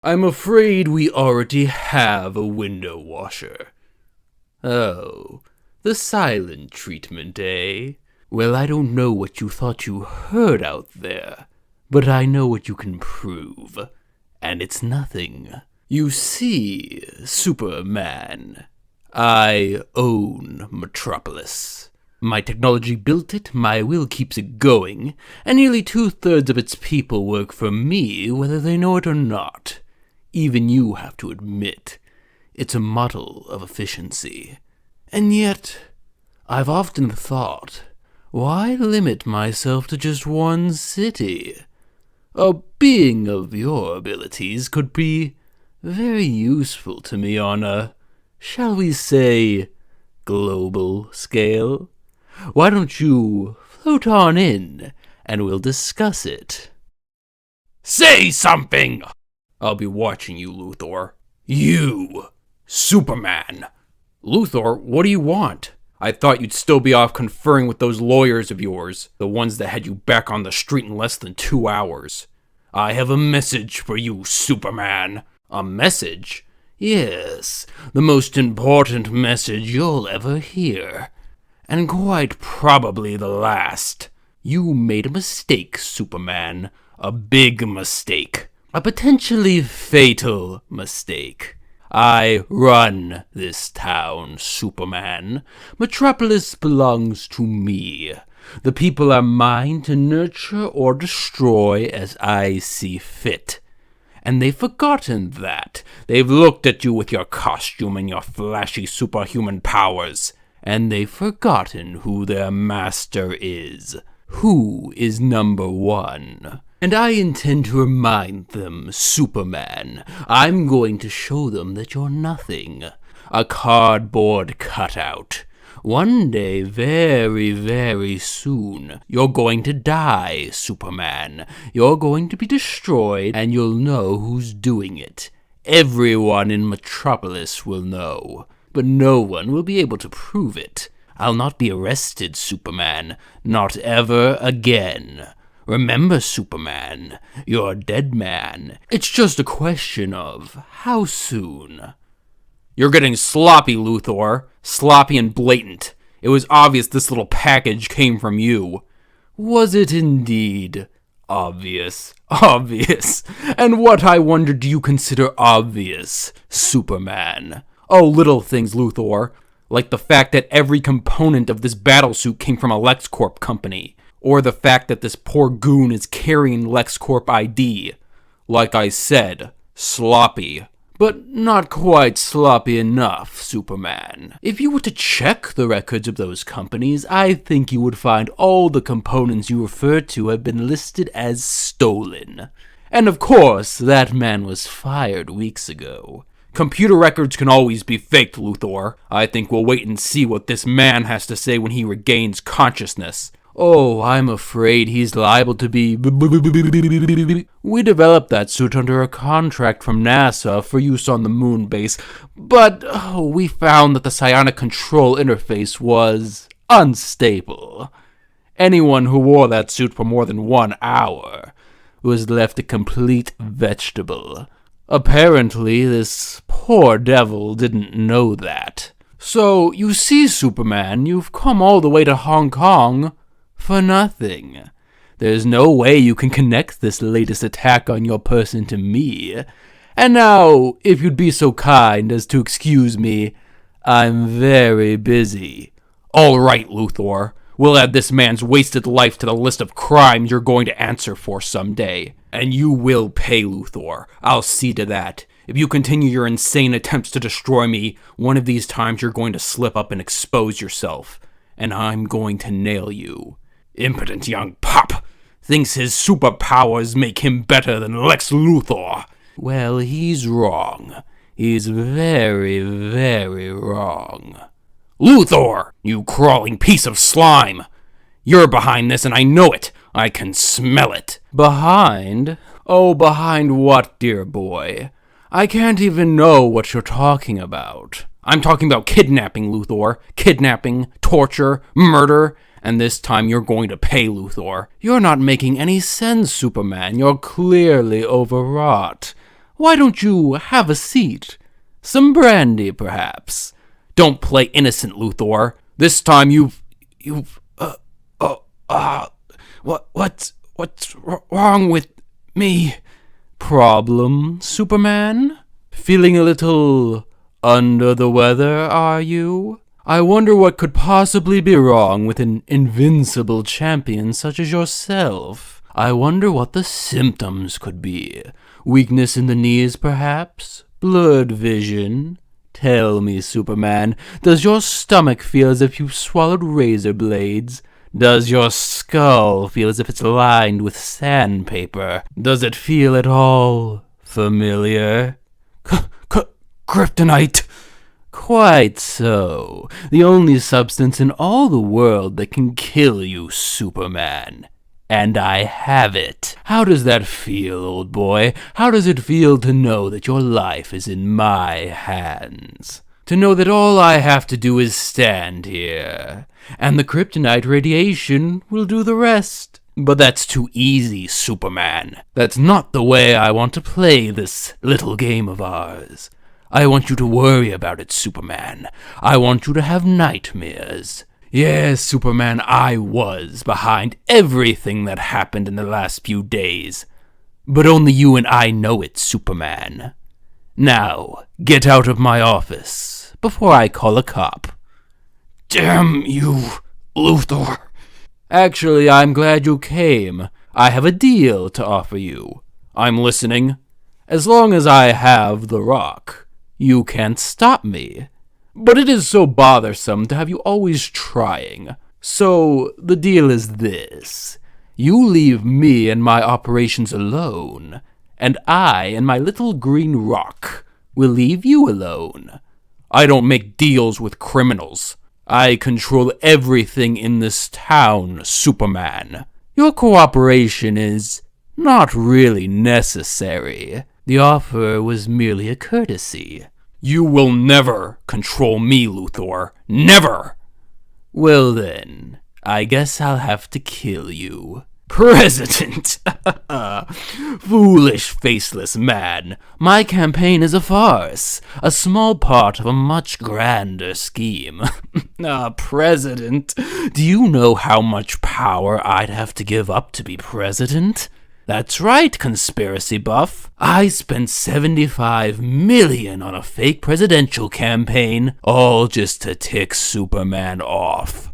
I'm afraid we already have a window washer. Oh, the silent treatment, eh? Well, I don't know what you thought you heard out there, but I know what you can prove, and it's nothing. You see, Superman, I own Metropolis. My technology built it, my will keeps it going, and nearly 2/3 of its people work for me, whether they know it or not. Even you have to admit, it's a model of efficiency. And yet, I've often thought, why limit myself to just one city? A being of your abilities could be very useful to me on a, shall we say, global scale. Why don't you float on in, and we'll discuss it. Say something! I'll be watching you, Luthor. You, Superman. Luthor, what do you want? I thought you'd still be off conferring with those lawyers of yours, the ones that had you back on the street in less than 2 hours. I have a message for you, Superman. A message? Yes, the most important message you'll ever hear. And quite probably the last. You made a mistake, Superman. A big mistake. A potentially fatal mistake. I run this town, Superman. Metropolis belongs to me. The people are mine to nurture or destroy as I see fit. And they've forgotten that. They've looked at you with your costume and your flashy superhuman powers, and they've forgotten who their master is. Who is number one? And I intend to remind them, Superman. I'm going to show them that you're nothing. A cardboard cutout. One day, very, very soon, you're going to die, Superman. You're going to be destroyed, and you'll know who's doing it. Everyone in Metropolis will know, but no one will be able to prove it. I'll not be arrested, Superman. Not ever again. Remember, Superman, you're a dead man. It's just a question of how soon. You're getting sloppy, Luthor. Sloppy and blatant. It was obvious this little package came from you. Was it indeed? Obvious. Obvious. And what, I wonder, do you consider obvious, Superman? Oh, little things, Luthor. Like the fact that every component of this battlesuit came from a LexCorp company. Or the fact that this poor goon is carrying LexCorp ID. Like I said, sloppy. But not quite sloppy enough, Superman. If you were to check the records of those companies, I think you would find all the components you referred to have been listed as stolen. And of course, that man was fired weeks ago. Computer records can always be faked, Luthor. I think we'll wait and see what this man has to say when he regains consciousness. Oh, I'm afraid he's liable to be... We developed that suit under a contract from NASA for use on the moon base, but we found that the psionic control interface was unstable. Anyone who wore that suit for more than 1 hour was left a complete vegetable. Apparently, this poor devil didn't know that. So, you see, Superman, you've come all the way to Hong Kong for nothing. There's no way you can connect this latest attack on your person to me. And now, if you'd be so kind as to excuse me, I'm very busy. All right, Luthor. We'll add this man's wasted life to the list of crimes you're going to answer for someday. And you will pay, Luthor. I'll see to that. If you continue your insane attempts to destroy me, one of these times you're going to slip up and expose yourself. And I'm going to nail you. Impotent young pup! Thinks his superpowers make him better than Lex Luthor. Well, he's wrong. He's very, very wrong. Luthor, you crawling piece of slime! You're behind this and I know it. I can smell it. Behind? Oh, behind what, dear boy? I can't even know what you're talking about. I'm talking about kidnapping, Luthor. Kidnapping, torture, murder. And this time you're going to pay, Luthor. You're not making any sense, Superman. You're clearly overwrought. Why don't you have a seat? Some brandy, perhaps? Don't play innocent, Luthor. This time what's wrong with me? Problem, Superman? Feeling a little under the weather, are you? I wonder what could possibly be wrong with an invincible champion such as yourself. I wonder what the symptoms could be. Weakness in the knees, perhaps? Blurred vision? Tell me, Superman, does your stomach feel as if you swallowed razor blades? Does your skull feel as if it's lined with sandpaper? Does it feel at all familiar? Kryptonite! Quite so. The only substance in all the world that can kill you, Superman. And I have it. How does that feel, old boy? How does it feel to know that your life is in my hands? To know that all I have to do is stand here, and the kryptonite radiation will do the rest. But that's too easy, Superman. That's not the way I want to play this little game of ours. I want you to worry about it, Superman. I want you to have nightmares. Yes, Superman, I was behind everything that happened in the last few days. But only you and I know it, Superman. Now, get out of my office before I call a cop. Damn you, Luthor. Actually, I'm glad you came. I have a deal to offer you. I'm listening. As long as I have the rock, you can't stop me. But it is so bothersome to have you always trying. So, the deal is this. You leave me and my operations alone, and I and my little green rock will leave you alone. I don't make deals with criminals. I control everything in this town, Superman. Your cooperation is not really necessary. The offer was merely a courtesy. You will never control me, Luthor. Never! Well then, I guess I'll have to kill you. President! Foolish, faceless man. My campaign is a farce, a small part of a much grander scheme. President, do you know how much power I'd have to give up to be president? That's right, conspiracy buff. I spent $75 million on a fake presidential campaign, all just to tick Superman off.